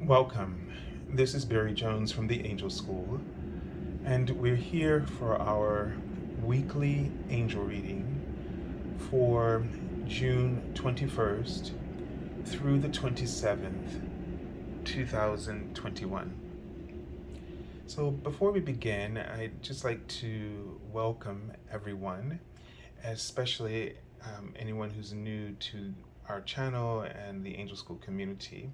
Welcome. This is Barry Jones from the Angel School, and we're here for our weekly angel reading for June 21st through the 27th, 2021. So before we begin, I'd just like to welcome everyone, especially anyone who's new to our channel and the Angel School community.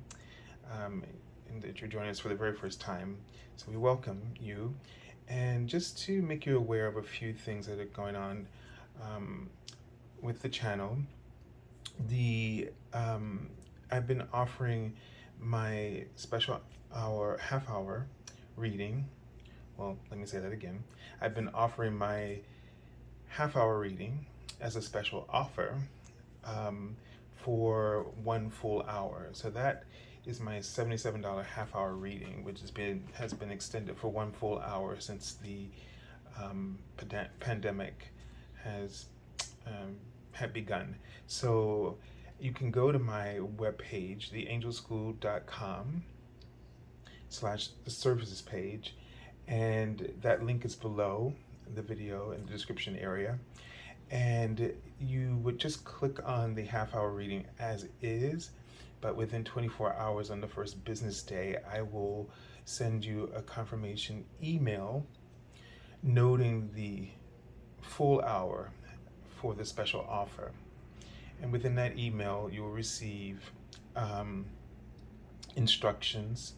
And that you're joining us for the very first time. So we welcome you. And just to make you aware of a few things that are going on with the channel, I've been offering my special half hour reading. Well, let me say that again. I've been offering my half hour reading as a special offer for 1 full hour. So that is my $77 half hour reading, which has been extended for 1 full hour since the pandemic has had begun. So you can go to my webpage, theangelschool.com/services page, and that link is below the video in the description area. And you would just click on the half hour reading as is, but within 24 hours on the first business day, I will send you a confirmation email noting the full hour for the special offer. And within that email, you will receive instructions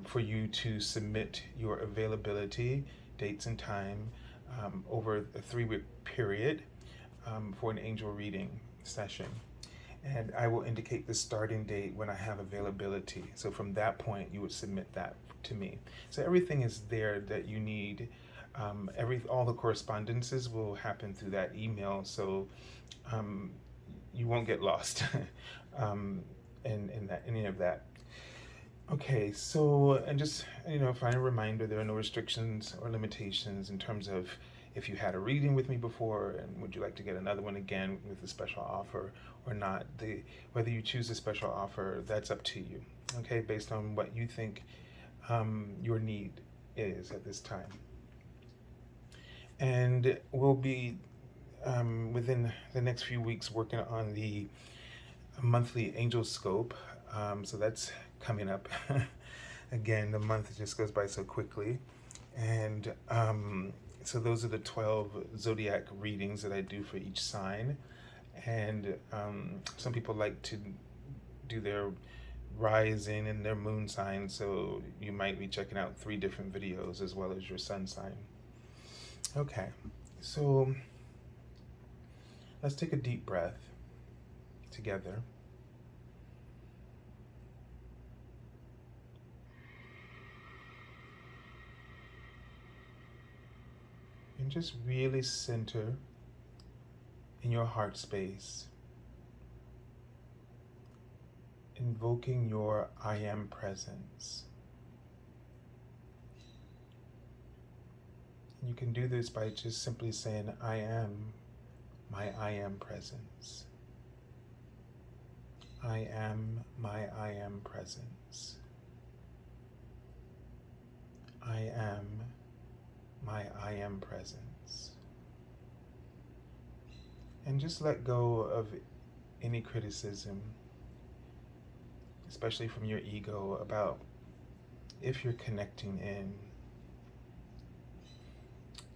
for you to submit your availability, dates and time, over a 3-week period for an angel reading session. And I will indicate the starting date when I have availability. So from that point, you would submit that to me. So everything is there that you need. All the correspondences will happen through that email, so you won't get lost in any of that. Okay, so, and just, final reminder, there are no restrictions or limitations in terms of if you had a reading with me before and would you like to get another one again with a special offer or not. Whether you choose a special offer, that's up to you, okay, based on what you think your need is at this time. And we'll be, within the next few weeks, working on the monthly angel scope. So that's coming up. Again, the month just goes by so quickly. And so those are the 12 zodiac readings that I do for each sign. And some people like to do their rising and their moon sign, so you might be checking out 3 different videos as well as your sun sign. Okay, so let's take a deep breath together. And just really center in your heart space, invoking your I am presence. And you can do this by just simply saying, I am my I am presence. I am my I am presence. I am my I am presence. And just let go of any criticism, especially from your ego, about if you're connecting in.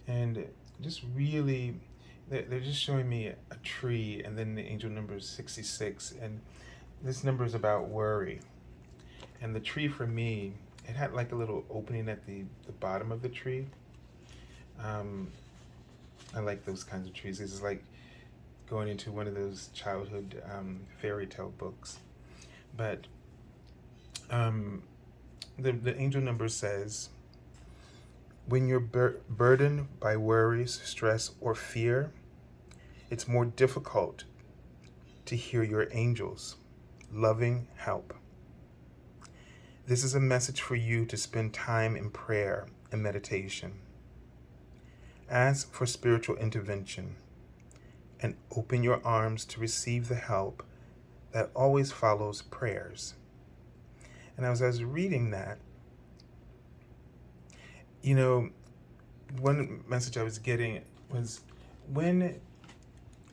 And just really, they're just showing me a tree, and then the angel number is 66, and this number is about worry. And the tree for me, it had like a little opening at the bottom of the tree. I like those kinds of trees. This is like going into one of those childhood fairy tale books. But the angel number says, when you're burdened by worries, stress, or fear, it's more difficult to hear your angels' loving help. This is a message for you to spend time in prayer and meditation. Ask for spiritual intervention and open your arms to receive the help that always follows prayers. And as I was reading that, one message I was getting was when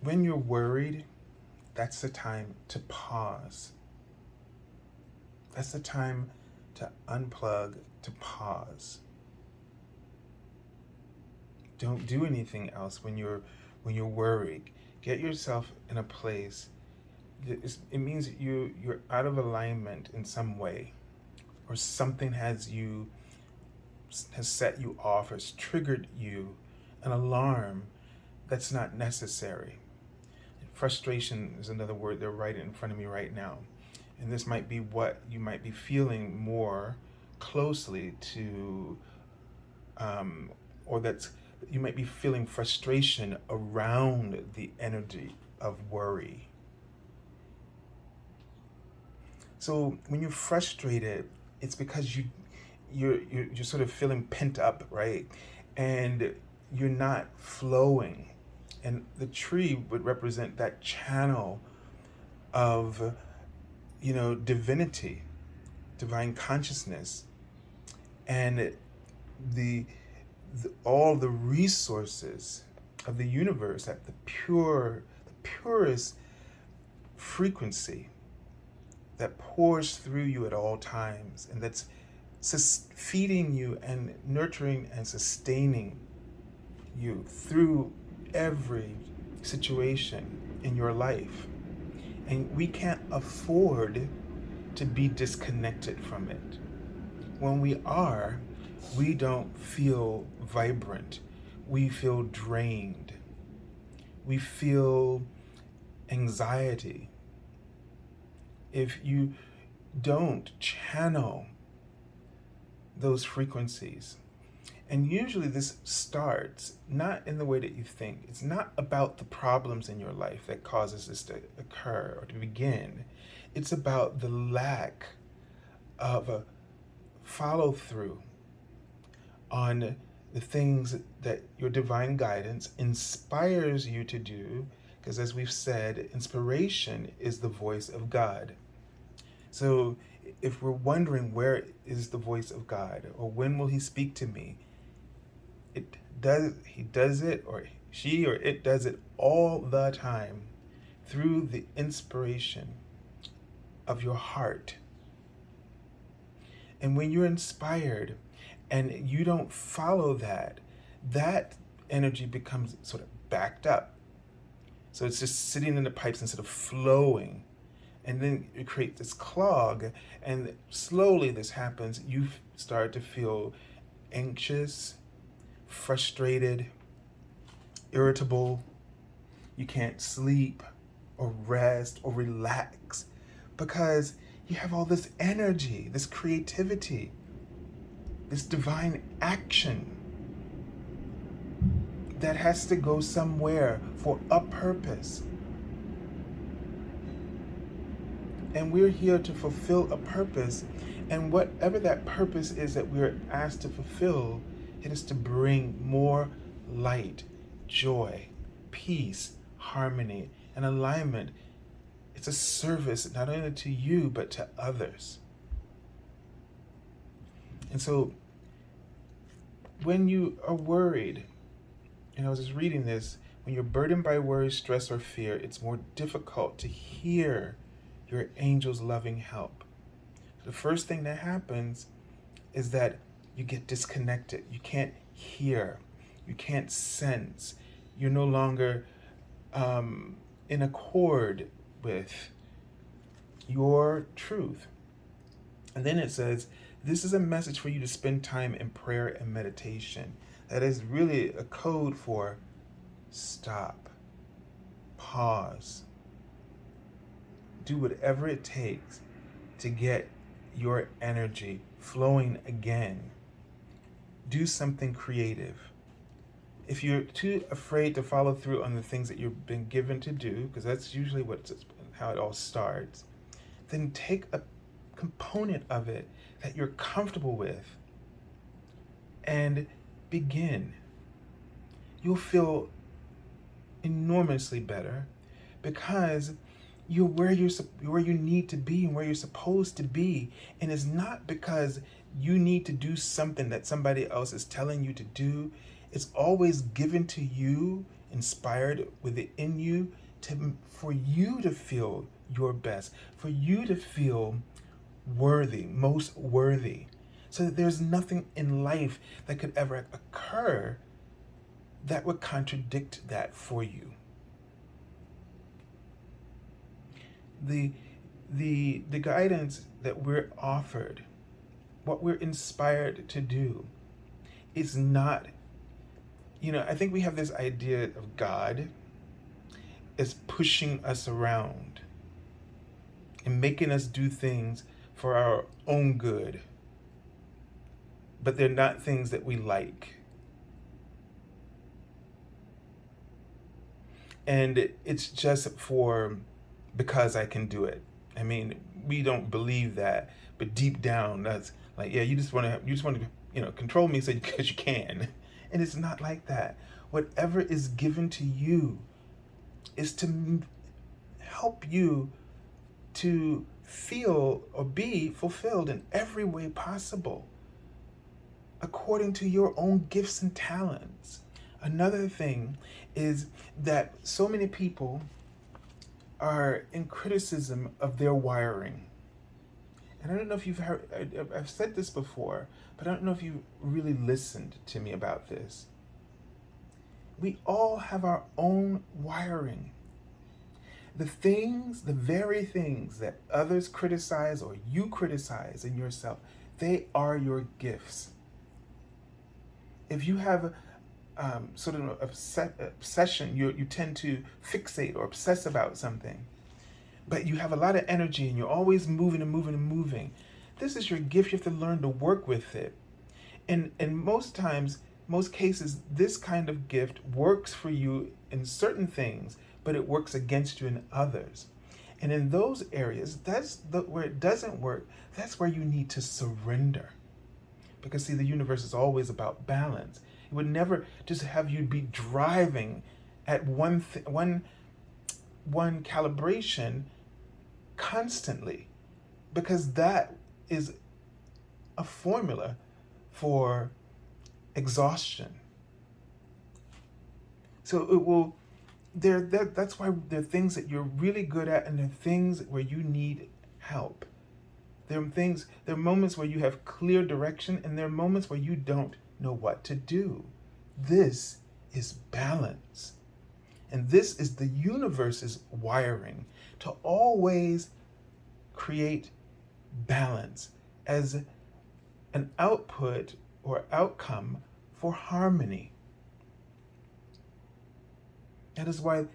you're worried, that's the time to pause. That's the time to unplug, to pause. Don't do anything else when you're worried. Get yourself in a place. It means you're out of alignment in some way, or something has set you off, has triggered you, an alarm that's not necessary. Frustration is another word they're right in front of me right now. And this might be what you might be feeling more closely to, or that's, you might be feeling frustration around the energy of worry. So when you're frustrated, it's because you're sort of feeling pent up, right? And you're not flowing. And the tree would represent that channel of, divinity, divine consciousness, and all the resources of the universe at the purest frequency that pours through you at all times, and that's feeding you and nurturing and sustaining you through every situation in your life. And we can't afford to be disconnected from it. When we are, we don't feel vibrant. We feel drained. We feel anxiety. If you don't channel those frequencies, and usually this starts not in the way that you think. It's not about the problems in your life that causes this to occur or to begin. It's about the lack of a follow through on the things that your divine guidance inspires you to do, because as we've said, inspiration is the voice of God. So if we're wondering where is the voice of God, or when will he speak to me, he does it, or she or it does it all the time through the inspiration of your heart. And when you're inspired and you don't follow that energy becomes sort of backed up. So it's just sitting in the pipes instead of flowing. And then you create this clog, and slowly this happens. You start to feel anxious, frustrated, irritable. You can't sleep or rest or relax because you have all this energy, this creativity, this divine action that has to go somewhere for a purpose. And we're here to fulfill a purpose. And whatever that purpose is that we're asked to fulfill, it is to bring more light, joy, peace, harmony, and alignment. It's a service not only to you, but to others. And so when you are worried, and I was just reading this, when you're burdened by worry, stress, or fear, it's more difficult to hear your angel's loving help. The first thing that happens is that you get disconnected. You can't hear. You can't sense. You're no longer in accord with your truth. And then it says, this is a message for you to spend time in prayer and meditation. That is really a code for stop, pause, do whatever it takes to get your energy flowing again. Do something creative. If you're too afraid to follow through on the things that you've been given to do, because that's usually how it all starts, then take a component of it that you're comfortable with and begin. You'll feel enormously better because you're where you need to be and where you're supposed to be. And it's not because you need to do something that somebody else is telling you to do. It's always given to you, inspired within you, for you to feel your best, for you to feel worthy, most worthy. So that there's nothing in life that could ever occur that would contradict that for you. The guidance that we're offered, what we're inspired to do, is not, I think we have this idea of God as pushing us around and making us do things for our own good, but they're not things that we like. And it's just because I can do it. I mean, we don't believe that, but deep down, that's like, yeah, you just want to, control me because you can. And it's not like that. Whatever is given to you is to help you to feel or be fulfilled in every way possible, according to your own gifts and talents. Another thing is that so many people are in criticism of their wiring. And I don't know if you've heard, I've said this before, but I don't know if you really listened to me about this. We all have our own wiring. The very things that others criticize or you criticize in yourself, they are your gifts. If you have sort of an obsession, you tend to fixate or obsess about something, but you have a lot of energy and you're always moving and moving and moving. This is your gift. You have to learn to work with it. And most cases, this kind of gift works for you in certain things, but it works against you in others. And in those areas, where it doesn't work, that's where you need to surrender. Because see, the universe is always about balance. It would never just have you be driving at one calibration constantly, because that is a formula for exhaustion. So it will. That's why there are things that you're really good at, and there are things where you need help. There are moments where you have clear direction, and there are moments where you don't know what to do. This is balance. And this is the universe's wiring to always create balance as an output or outcome for harmony. That is why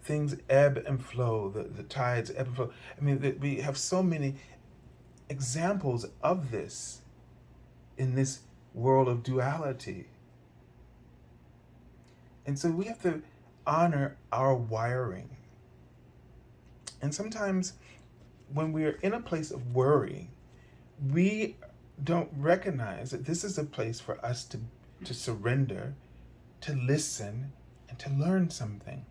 things ebb and flow, the tides ebb and flow. I mean, we have so many examples of this in this world of duality. And so we have to honor our wiring. And sometimes when we're in a place of worry, we don't recognize that this is a place for us to surrender, to listen, and to learn something.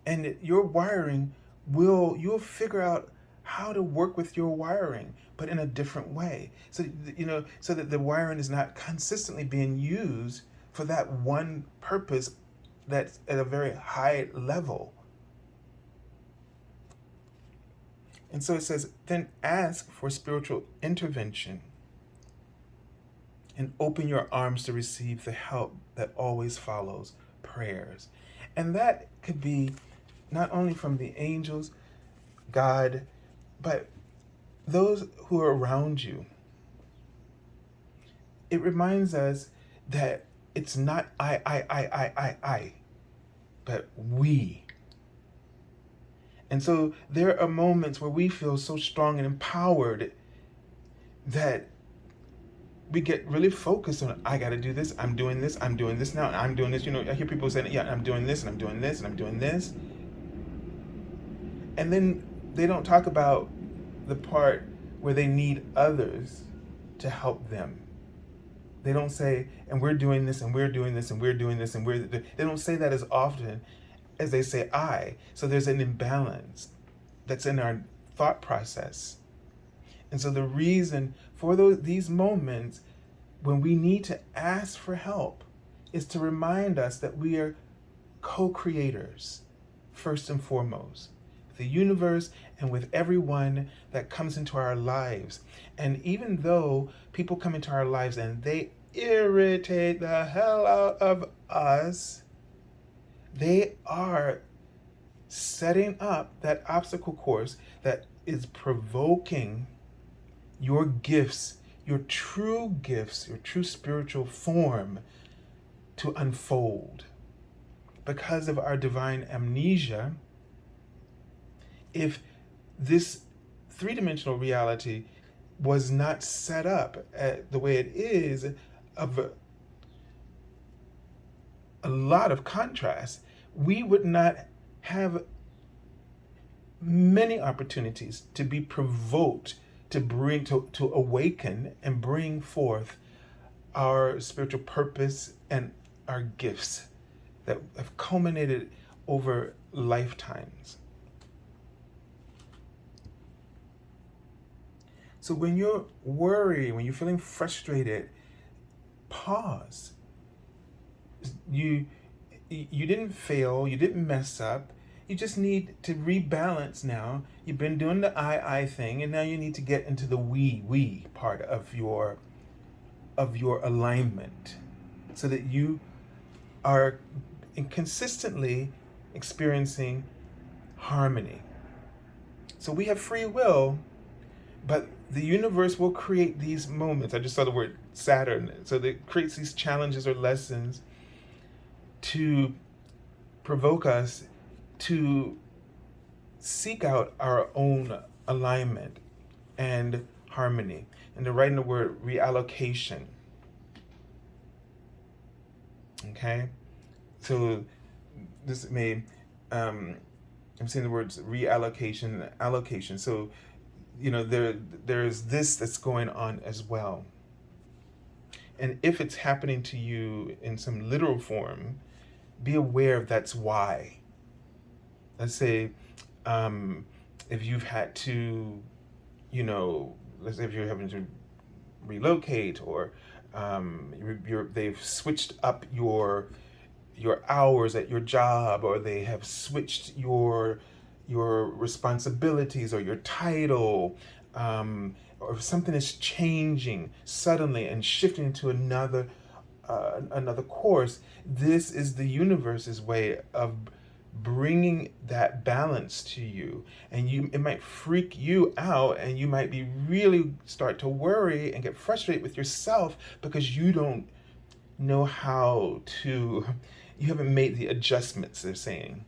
And your wiring you'll figure out how to work with your wiring, but in a different way. So, so that the wiring is not consistently being used for that one purpose that's at a very high level. And so it says, then ask for spiritual intervention and open your arms to receive the help that always follows prayers. And that could be not only from the angels, God, but those who are around you. It reminds us that it's not I, but we. And so there are moments where we feel so strong and empowered that we get really focused on, I got to do this, I'm doing this now, and I'm doing this. I hear people saying, yeah, I'm doing this, and I'm doing this, and I'm doing this. And then they don't talk about the part where they need others to help them. They don't say, and we're doing this, and we're doing this, and we're doing this, and they don't say that as often as they say, I. So there's an imbalance that's in our thought process. And so the reason for these moments when we need to ask for help is to remind us that we are co-creators, first and foremost, with the universe and with everyone that comes into our lives. And even though people come into our lives and they irritate the hell out of us, they are setting up that obstacle course that is provoking your gifts, your true gifts, your true spiritual form to unfold. Because of our divine amnesia, if this three-dimensional reality was not set up the way it is, of a lot of contrast, we would not have many opportunities to be provoked to awaken and bring forth our spiritual purpose and our gifts that have culminated over lifetimes. So when you're worried, when you're feeling frustrated, pause. You didn't fail, you didn't mess up. You just need to rebalance now. You've been doing the I thing, and now you need to get into the we part of your alignment, so that you are consistently experiencing harmony. So we have free will, but the universe will create these moments. I just saw the word Saturn. So it creates these challenges or lessons to provoke us to seek out our own alignment and harmony. And they're writing the word reallocation. Okay? So this may, I'm seeing the words reallocation and allocation. So, there's this that's going on as well. And if it's happening to you in some literal form, be aware of that's why. Let's say, if you've had to, let's say if you're having to relocate, or they've switched up your hours at your job, or they have switched your responsibilities or your title, or if something is changing suddenly and shifting into another course. This is the universe's way of bringing that balance to you, and it might freak you out, and you might be really start to worry and get frustrated with yourself because you don't know how to, you haven't made the adjustments, they're saying,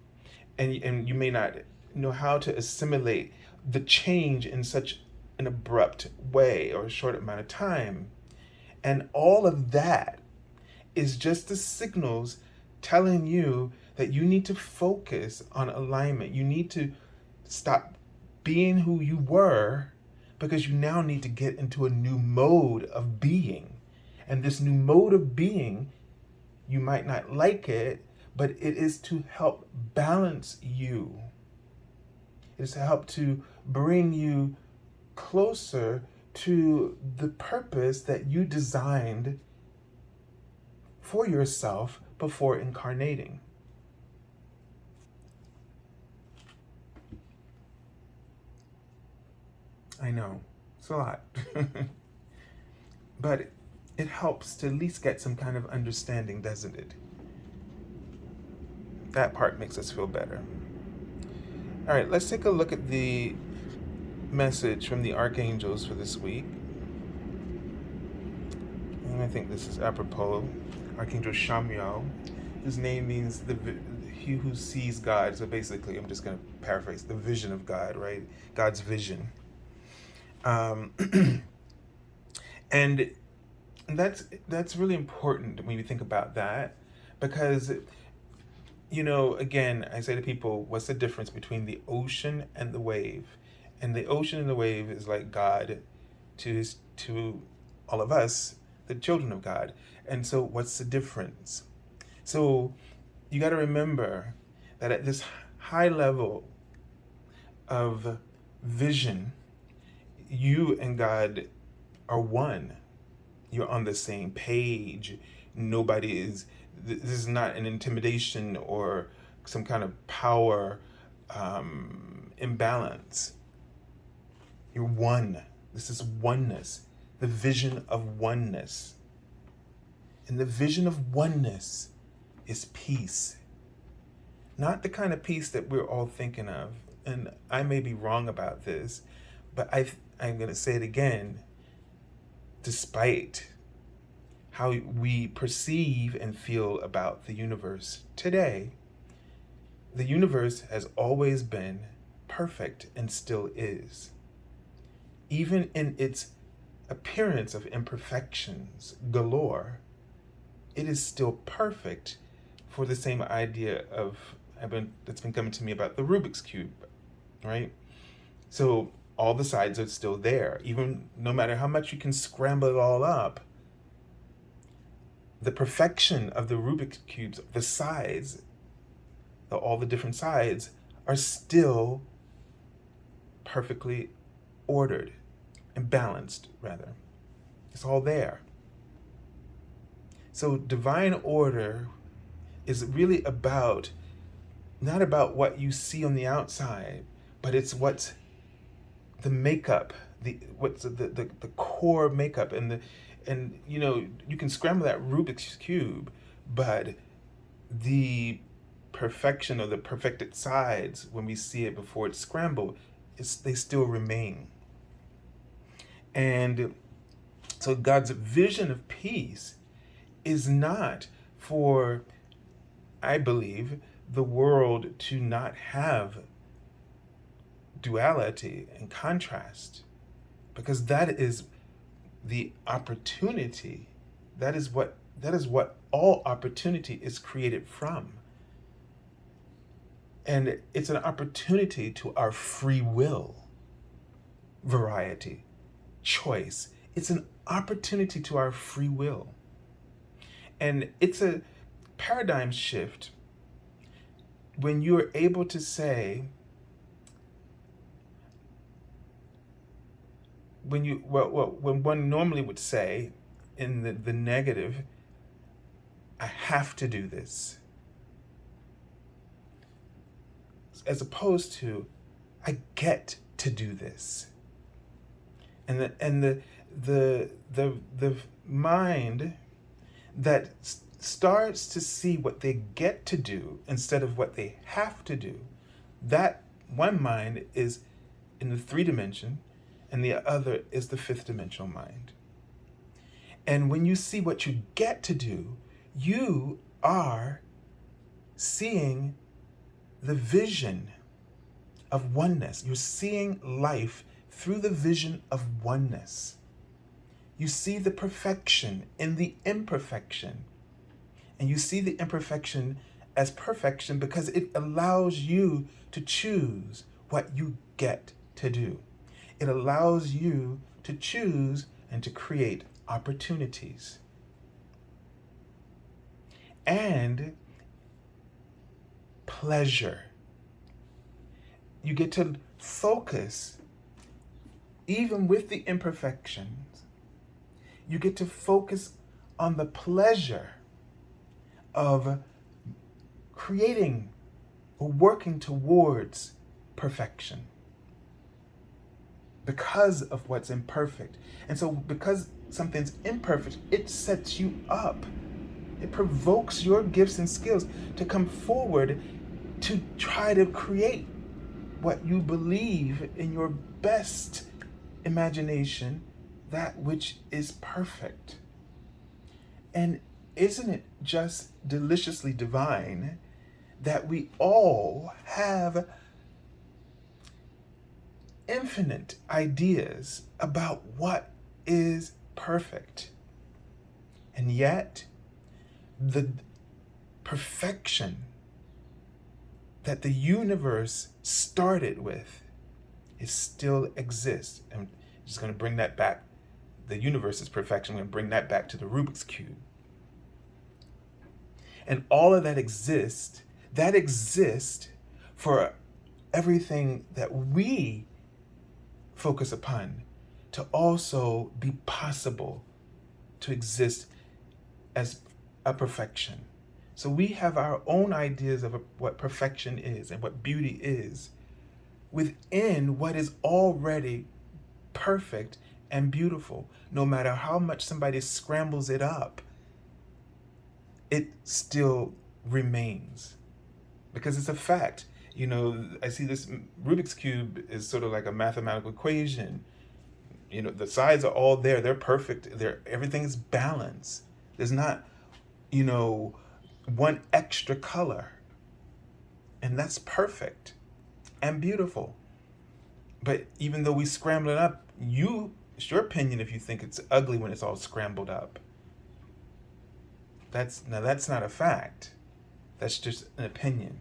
and you may not know how to assimilate the change in such an abrupt way or a short amount of time. And all of that is just the signals telling you that you need to focus on alignment. You need to stop being who you were, because you now need to get into a new mode of being. And this new mode of being, you might not like it, but it is to help balance you. It is to help to bring you closer to the purpose that you designed for yourself before incarnating. I know, it's a lot. But it helps to at least get some kind of understanding, doesn't it? That part makes us feel better. All right, let's take a look at the message from the archangels for this week. And I think this is apropos. Archangel Chamuel, whose name means he who sees God. So basically, I'm just going to paraphrase, the vision of God, right? God's vision. And that's really important when you think about that, because, again, I say to people, what's the difference between the ocean and the wave? And the ocean and the wave is like God to all of us, the children of God. And so what's the difference? So you got to remember that at this high level of vision, you and God are one. You're on the same page. Nobody is, this is not an intimidation or some kind of power imbalance. You're one. This is oneness, the vision of oneness. And the vision of oneness is peace. Not the kind of peace that we're all thinking of. And I may be wrong about this, but I'm going to say it again. Despite how we perceive and feel about the universe today, the universe has always been perfect and still is. Even in its appearance of imperfections galore, it is still perfect, for the same idea of that's been coming to me about the Rubik's Cube, right? So all the sides are still there. Even no matter how much you can scramble it all up, the perfection of the Rubik's Cubes, the sides, all the different sides are still perfectly ordered and balanced, rather. It's all there. So divine order is really about, not about what you see on the outside, but it's what's the makeup, what's the core makeup, and you can scramble that Rubik's Cube, but the perfection or the perfected sides, when we see it before it's scrambled, they still remain. And so God's vision of peace is not for, I believe, the world to not have duality and contrast, because that is the opportunity. That is what all opportunity is created from. And it's an opportunity to our free will, variety, choice. It's an opportunity to our free will. And it's a paradigm shift when you are able to say, when one normally would say in the negative, I have to do this, as opposed to I get to do this. And the mind that starts to see what they get to do instead of what they have to do, that one mind is in the 3 dimension, and the other is the 5th dimensional mind. And when you see what you get to do, you are seeing the vision of oneness. You're seeing life through the vision of oneness. You see the perfection in the imperfection. And you see the imperfection as perfection because it allows you to choose what you get to do. It allows you to choose and to create opportunities. And pleasure. You get to focus, even with the imperfections, you get to focus on the pleasure of creating or working towards perfection because of what's imperfect. And so because something's imperfect, it sets you up. It provokes your gifts and skills to come forward to try to create what you believe in your best imagination, that which is perfect. And isn't it just deliciously divine that we all have infinite ideas about what is perfect? And yet, the perfection that the universe started with, it still exists. And I'm just going to bring that back. The universe's perfection, I'm going to bring that back to the Rubik's Cube. And all of that exists that exists for everything that we focus upon to also be possible to exist as a perfection. So we have our own ideas of what perfection is and what beauty is within what is already perfect and beautiful. No matter how much somebody scrambles it up, it still remains because it's a fact. You know, I see this Rubik's Cube is sort of like a mathematical equation. You know, the sides are all there. They're perfect. Everything is balanced. There's not, you know, one extra color. And that's perfect and beautiful. But even though we scramble it up, it's your opinion if you think it's ugly when it's all scrambled up. That's not a fact. That's just an opinion.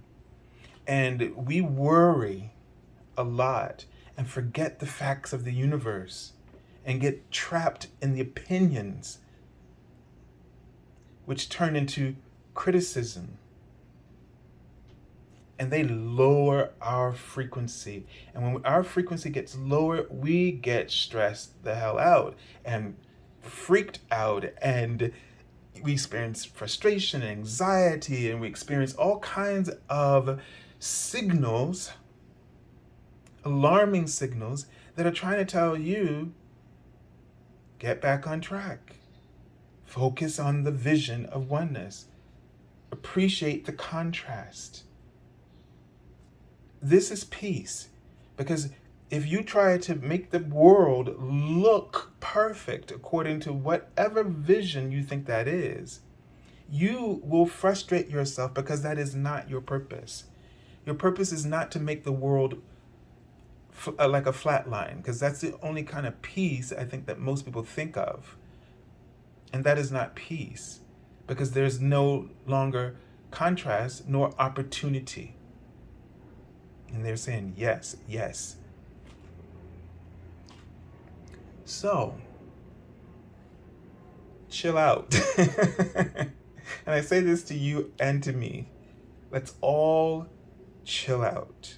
And we worry a lot and forget the facts of the universe and get trapped in the opinions, which turn into criticism. And they lower our frequency. And when our frequency gets lower, we get stressed the hell out and freaked out, and we experience frustration and anxiety, and we experience all kinds of signals, alarming signals that are trying to tell you, get back on track. Focus on the vision of oneness. Appreciate the contrast. This is peace, because if you try to make the world look perfect according to whatever vision you think that is, you will frustrate yourself because that is not your purpose. Your purpose is not to make the world like a flat line, because that's the only kind of peace I think that most people think of. And that is not peace, because there's no longer contrast nor opportunity. And they're saying, yes, yes. So, chill out. And I say this to you and to me. Let's all chill out.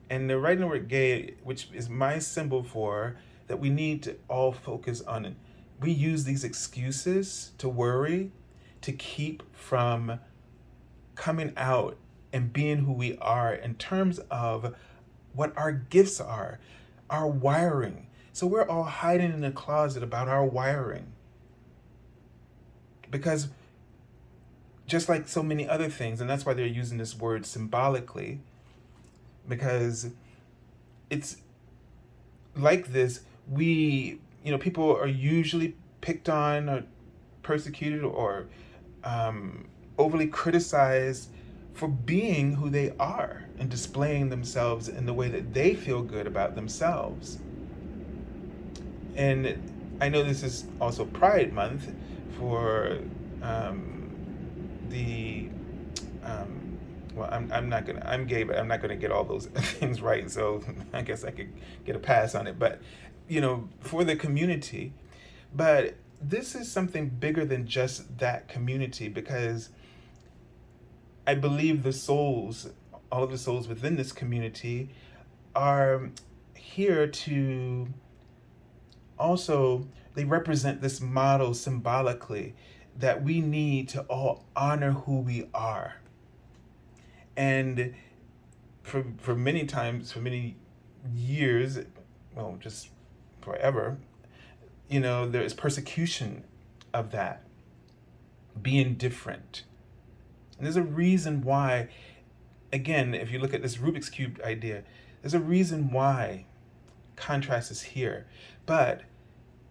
And the writing the word gay, which is my symbol for that we need to all focus on it. We use these excuses to worry, to keep from coming out and being who we are in terms of what our gifts are, our wiring. So we're all hiding in the closet about our wiring. Because just like so many other things, and that's why they're using this word symbolically, because it's like this, people are usually picked on or persecuted or overly criticized for being who they are and displaying themselves in the way that they feel good about themselves. And I know this is also Pride Month for I'm gay, but I'm not gonna get all those things right, so I guess I could get a pass on it. But, for the community. But this is something bigger than just that community, because I believe all of the souls within this community are here to also, they represent this model symbolically that we need to all honor who we are. And for many times, for many years, well, just forever, there is persecution of that, being different. And there's a reason why, again, if you look at this Rubik's Cube idea, there's a reason why contrast is here. But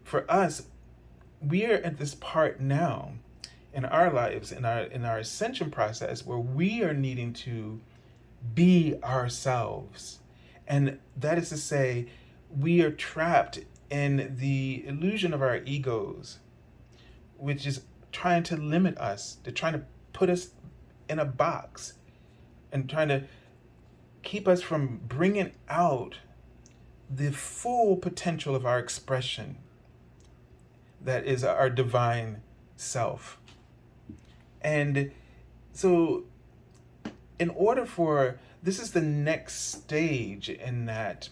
for us, we are at this part now in our lives, in our ascension process, where we are needing to be ourselves. And that is to say, we are trapped in the illusion of our egos, which is trying to limit us. They're trying to put us in a box and trying to keep us from bringing out the full potential of our expression, that is our divine self. And so in order for, this is the next stage in that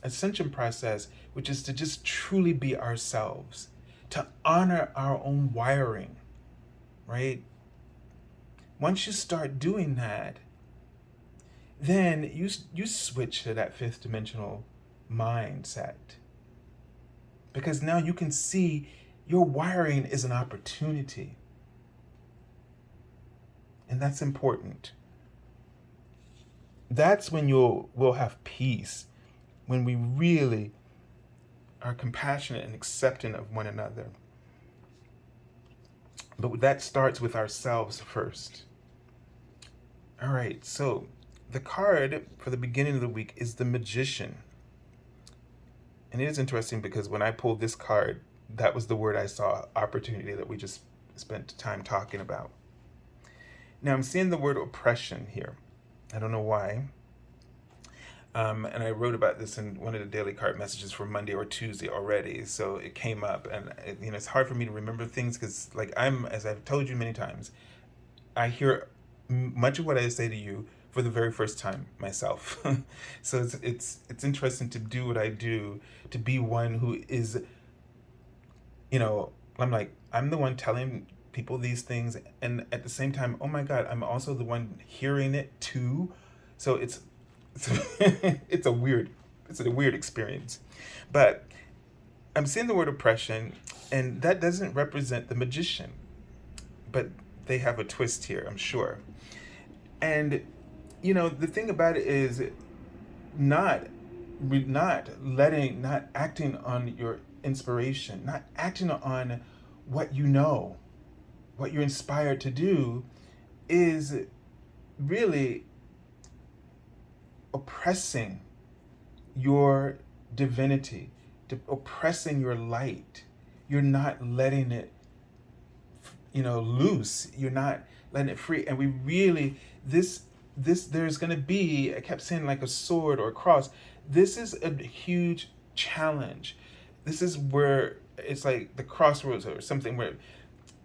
ascension process, which is to just truly be ourselves, to honor our own wiring, right? Once you start doing that, then you switch to that fifth dimensional mindset, because now you can see your wiring is an opportunity, and that's important. That's when we'll have peace, when we really are compassionate and accepting of one another. But that starts with ourselves first. All right, so the card for the beginning of the week is the Magician. And it is interesting because when I pulled this card, that was the word I saw, opportunity, that we just spent time talking about. Now I'm seeing the word oppression here. I don't know why. And I wrote about this in one of the daily card messages for Monday or Tuesday already. So it came up, and it's hard for me to remember things because, like, as I've told you many times, I hear much of what I say to you for the very first time myself. So it's interesting to do what I do, to be one who is, I'm the one telling people these things, and at the same time, oh my God, I'm also the one hearing it too. So it's it's a weird experience. But I'm seeing the word oppression, and that doesn't represent the Magician, but they have a twist here, I'm sure. And the thing about it is not acting on your inspiration, not acting on what what you're inspired to do, is really oppressing your divinity, oppressing your light. You're not letting it, loose. You're not letting it free. And we really, there's going to be, I kept saying, like a sword or a cross. This is a huge challenge. This is where it's like the crossroads or something, where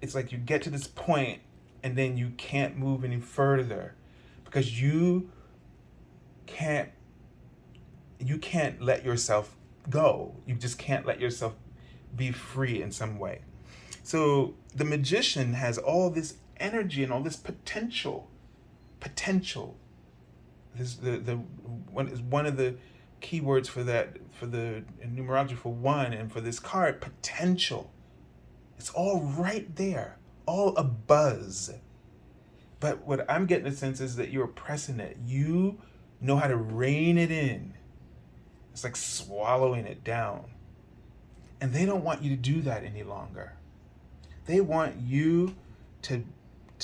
it's like you get to this point and then you can't move any further because you can't let yourself go. You just can't let yourself be free in some way. So the Magician has all this energy and all this potential. This the one is one of the keywords for that, for the numerology for one, and for this card, potential. It's all right there, all abuzz. But what I'm getting a sense is that you're pressing it. You know how to rein it in. It's like swallowing it down. And they don't want you to do that any longer. They want you to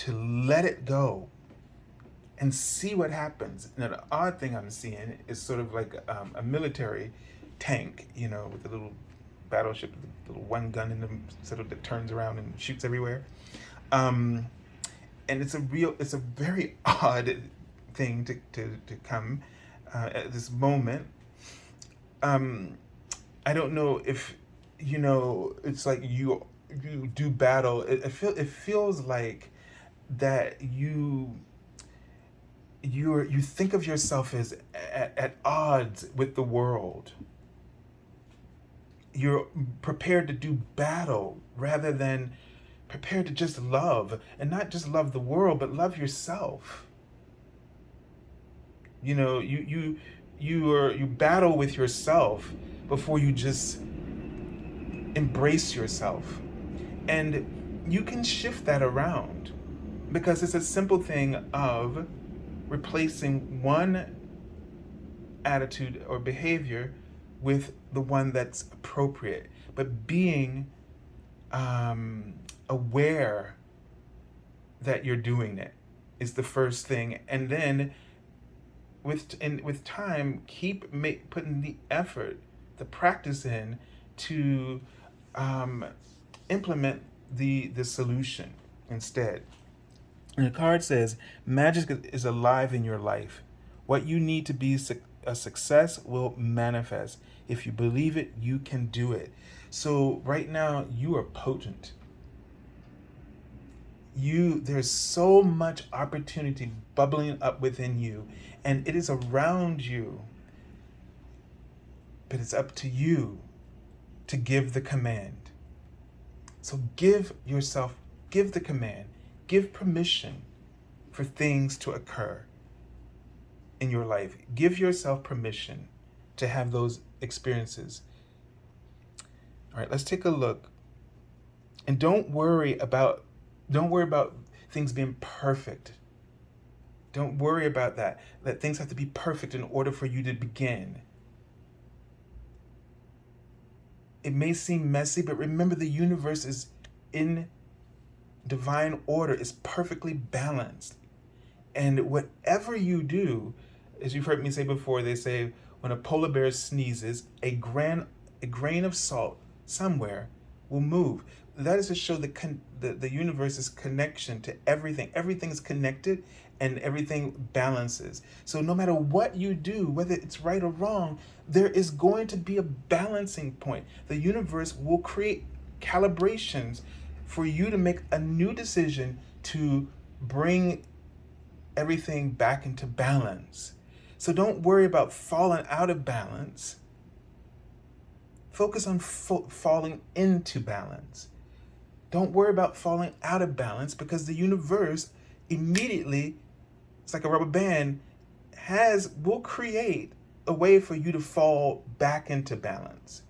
let it go and see what happens. Now, the odd thing I'm seeing is sort of like a military tank, with the little battleship, the little one gun in them, sort of, that turns around and shoots everywhere. And it's a very odd thing to come at this moment. I don't know if it's like you do battle. It feels like that you think of yourself as at odds with the world. You're prepared to do battle rather than prepared to just love, and not just love the world, but love yourself. You battle with yourself before you just embrace yourself. And you can shift that around, because it's a simple thing of replacing one attitude or behavior with the one that's appropriate, but being aware that you're doing it is the first thing. And then with time, keep putting the effort, the practice in to implement the solution instead. And the card says, magic is alive in your life. What you need to be a success will manifest. If you believe it, you can do it. So right now, you are potent. There's so much opportunity bubbling up within you, and it is around you. But it's up to you to give the command. So give the command, give permission for things to occur in your life. Give yourself permission to have those experiences. All right, let's take a look. And don't worry about things being perfect. Don't worry about that things have to be perfect in order for you to begin. It may seem messy, but remember, the universe is in divine order, is perfectly balanced. And whatever you do, as you've heard me say before, they say when a polar bear sneezes, a grain of salt somewhere will move. That is to show the universe's connection to everything. Everything is connected and everything balances. So no matter what you do, whether it's right or wrong, there is going to be a balancing point. The universe will create calibrations for you to make a new decision to bring everything back into balance. So don't worry about falling out of balance. Focus on falling into balance. Don't worry about falling out of balance, because the universe immediately, it's like a rubber band, will create a way for you to fall back into balance.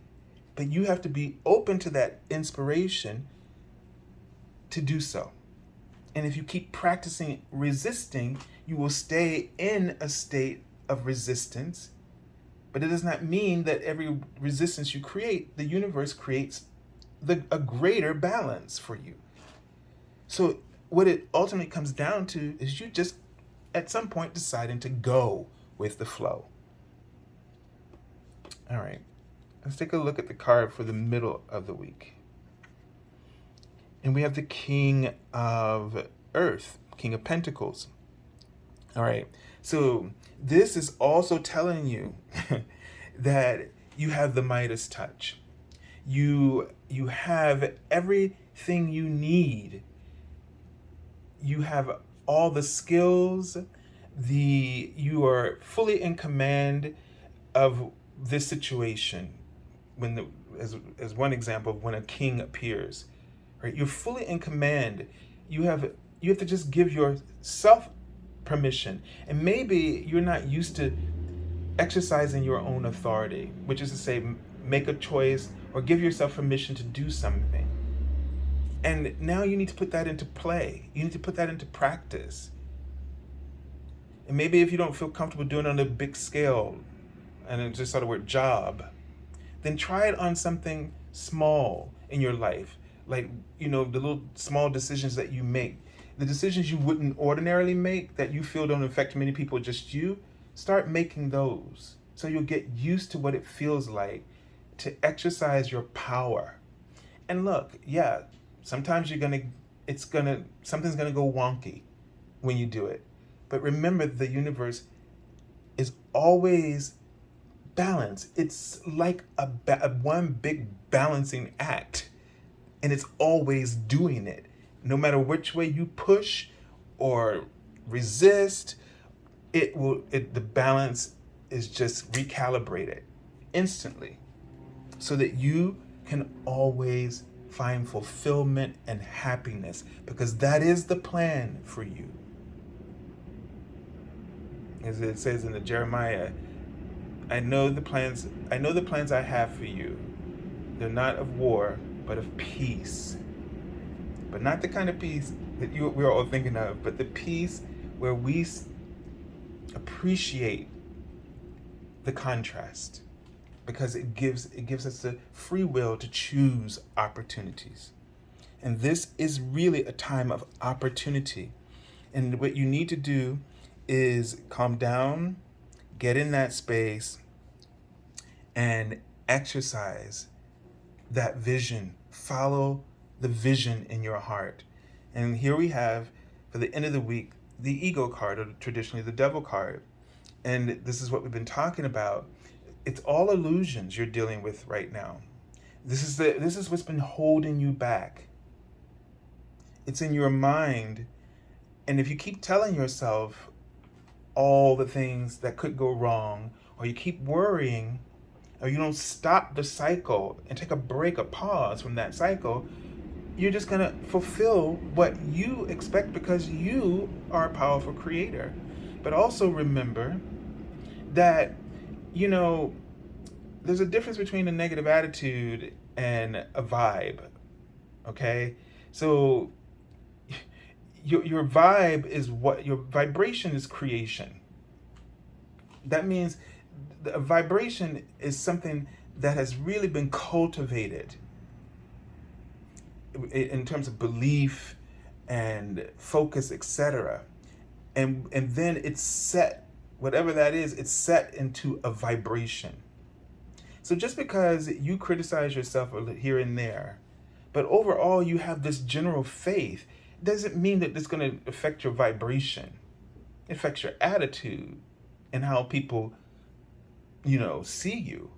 But you have to be open to that inspiration to do so. And if you keep practicing resisting, you will stay in a state of resistance. But it does not mean that every resistance you create, the universe creates a greater balance for you. So what it ultimately comes down to is you just, at some point, deciding to go with the flow. All right, let's take a look at the card for the middle of the week. And we have the King of Earth, King of Pentacles. All right, so this is also telling you that you have the Midas touch. You have everything you need. You have all the skills. You are fully in command of this situation. As one example of when a king appears, right? You're fully in command. You have to just give yourself permission. And maybe you're not used to exercising your own authority, which is to say, make a choice or give yourself permission to do something. And now you need to put that into play. You need to put that into practice. And maybe if you don't feel comfortable doing it on a big scale, and it's just sort of word job, then try it on something small in your life. Like, the little small decisions that you make. The decisions you wouldn't ordinarily make that you feel don't affect many people, just you, start making those. So you'll get used to what it feels like to exercise your power. And look, yeah, sometimes something's gonna go wonky when you do it. But remember, the universe is always balanced. It's like a one big balancing act, and it's always doing it. No matter which way you push or resist, the balance is just recalibrated instantly, so that you can always find fulfillment and happiness, because that is the plan for you. As it says in the Jeremiah, I know the plans I have for you. They're not of war, but of peace. But not the kind of peace that we're all thinking of, but the peace where we appreciate the contrast, because it gives us the free will to choose opportunities. And this is really a time of opportunity. And what you need to do is calm down, get in that space, and exercise that vision. Follow the vision in your heart. And here we have, for the end of the week, the ego card, or traditionally the devil card. And this is what we've been talking about. It's all illusions you're dealing with right now. This is what's been holding you back. It's in your mind. And if you keep telling yourself all the things that could go wrong, or you keep worrying, or you don't stop the cycle and take a break, a pause from that cycle, you're just going to fulfill what you expect because you are a powerful creator. But also remember that, you know, there's a difference between a negative attitude and a vibe. Okay? So your vibe is what your vibration is creation. That means a vibration is something that has really been cultivated in terms of belief and focus, etc. And then it's set, whatever that is, it's set into a vibration. So just because you criticize yourself here and there, but overall you have this general faith, doesn't mean that it's going to affect your vibration. It affects your attitude and how people, see you.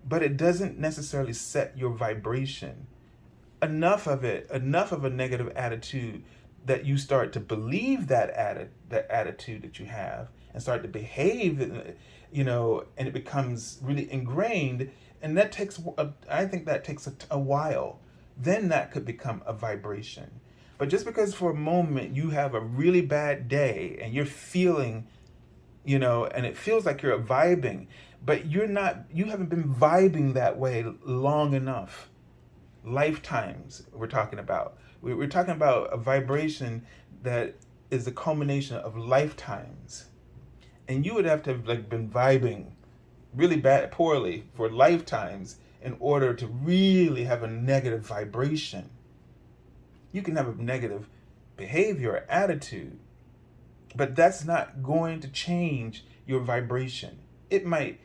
But it doesn't necessarily set your vibration. Enough of a negative attitude that you start to believe that attitude that you have and start to behave, and it becomes really ingrained. And that I think that takes a while. Then that could become a vibration. But just because for a moment you have a really bad day and you're feeling, and it feels like you're vibing, but you haven't been vibing that way long enough. Lifetimes we're talking about. We're talking about a vibration that is the culmination of lifetimes. And you would have to have been vibing really poorly for lifetimes in order to really have a negative vibration. You can have a negative behavior or attitude, but that's not going to change your vibration. It might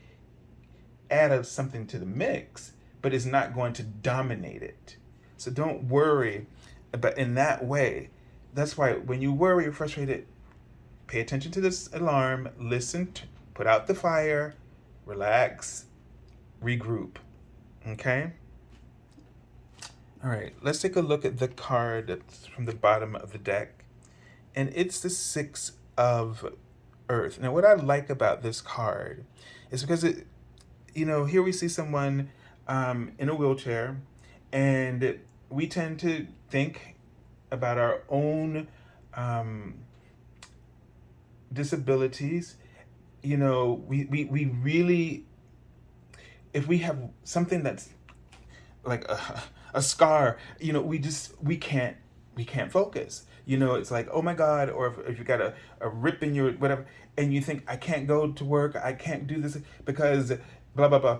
add something to the mix, but it's not going to dominate it. So don't worry about in that way. That's why when you worry or frustrated, pay attention to this alarm, listen, put out the fire, relax, regroup. Okay? All right, let's take a look at the card that's from the bottom of the deck. And it's the Six of Earth. Now, what I like about this card is because here we see someone in a wheelchair, and we tend to think about our own disabilities. We really, if we have something that's like a scar, we can't focus. It's like, oh my God, or if you got a rip in your whatever, and you think, I can't go to work, I can't do this because blah, blah, blah.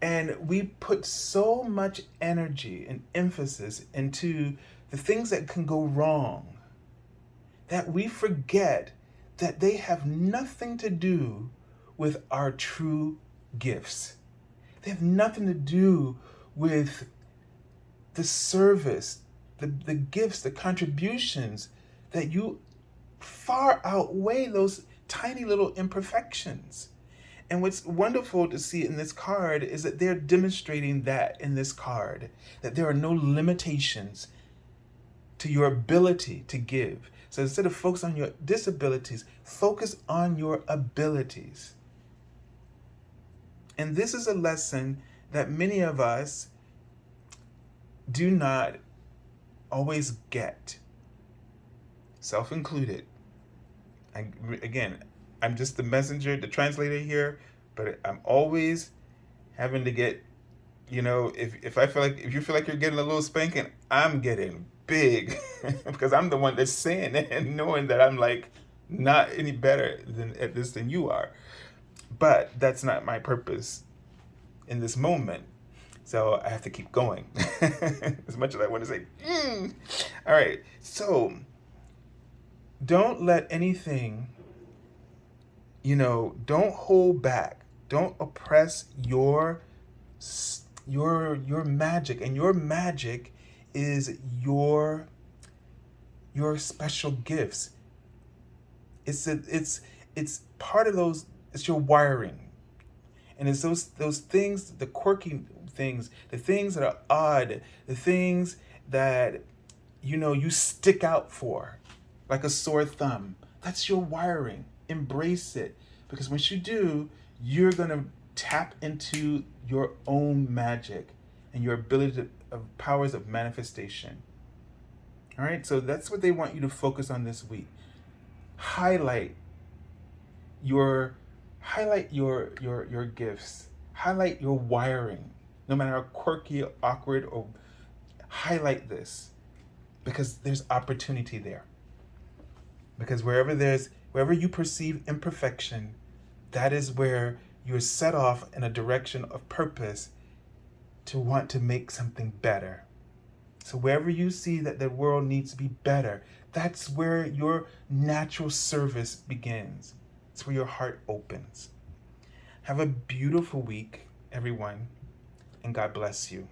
And we put so much energy and emphasis into the things that can go wrong that we forget that they have nothing to do with our true gifts. They have nothing to do with the service, the gifts, the contributions that you far outweigh those tiny little imperfections. And what's wonderful to see in this card is that they're demonstrating that in this card, that there are no limitations to your ability to give. So instead of focus on your disabilities, focus on your abilities. And this is a lesson that many of us do not always get, self-included. Again, I'm just the messenger, the translator here, but I'm always having to get, if you feel like you're getting a little spanking, I'm getting big because I'm the one that's saying it and knowing that I'm like not any better at this than you are. But that's not my purpose in this moment. So I have to keep going as much as I want to say, All right. So don't let anything, don't hold back. Don't oppress your magic. And your magic is your special gifts. It's part of those, it's your wiring. And it's those things, the quirky things, the things that are odd, the things that you stick out for, like a sore thumb. That's your wiring. Embrace it. Because once you do, you're going to tap into your own magic and your ability of powers of manifestation. All right, so that's what they want you to focus on this week. Highlight your your gifts. Highlight your wiring, no matter how quirky, awkward, or highlight this, because there's opportunity there. Because wherever you perceive imperfection, that is where you're set off in a direction of purpose to want to make something better. So wherever you see that the world needs to be better, that's where your natural service begins. It's where your heart opens. Have a beautiful week, everyone, and God bless you.